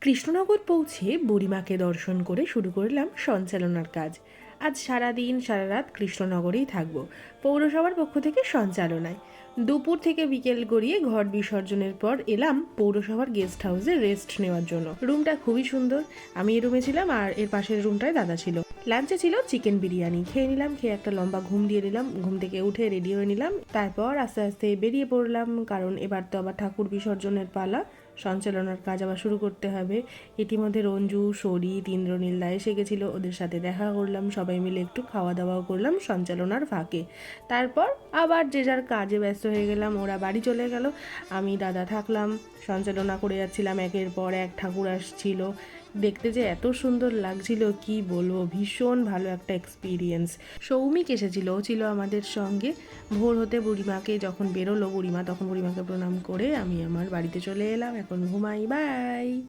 কৃষ্ণনগর পৌঁছে বুড়িমাকে দর্শন করে শুরু করলাম সঞ্চালনার কাজ। আজ সারাদিন সারা রাত কৃষ্ণনগরেই থাকবো। পৌরসভার পক্ষ থেকে সঞ্চালনায় দুপুর থেকে বিকেল গড়িয়ে ঘট বিসর্জনের পর এলাম পৌরসভার গেস্ট হাউসে রেস্ট নেওয়ার জন্য। রুমটা খুবই সুন্দর। আমি এই রুমে ছিলাম আর এর পাশের রুমটায় দাদা ছিল। লাঞ্চে ছিল চিকেন বিরিয়ানি, খেয়ে নিলাম। খেয়ে একটা লম্বা ঘুম দিয়ে নিলাম। ঘুম থেকে উঠে রেডি হয়ে নিলাম। তারপর আস্তে আস্তে বেরিয়ে পড়লাম, কারণ এবার তো আবার ঠাকুর বিসর্জনের পালা। সঞ্চালনার কাজ আবার শুরু করতে হবে। ইতিমধ্যে রঞ্জু, শরীর, ইন্দ্রনীলদা এসে গেছিল, ওদের সাথে দেখা করলাম। সবাই মিলে একটু খাওয়া দাওয়াও করলাম সঞ্চালনার ফাঁকে। তারপর আবার যে যার কাজে ব্যস্ত হয়ে গেলাম। ওরা বাড়ি চলে গেল, আমি দাদা থাকলাম। সঞ্চালনা করে যাচ্ছিলাম, একের পর এক ঠাকুর আসছিল। দেখতে যে এত সুন্দর লাগছিল কি বলবো, ভীষণ ভালো একটা এক্সপিরিয়েন্স। সৌমিক এসেছিল, ও ছিল আমাদের সঙ্গে। ভোর হতে বুড়িমাকে যখন বেরোলো বুড়িমা, তখন বুড়িমাকে প্রণাম করে আমি আমার বাড়িতে চলে এলাম। এখন ঘুমাই। বাই।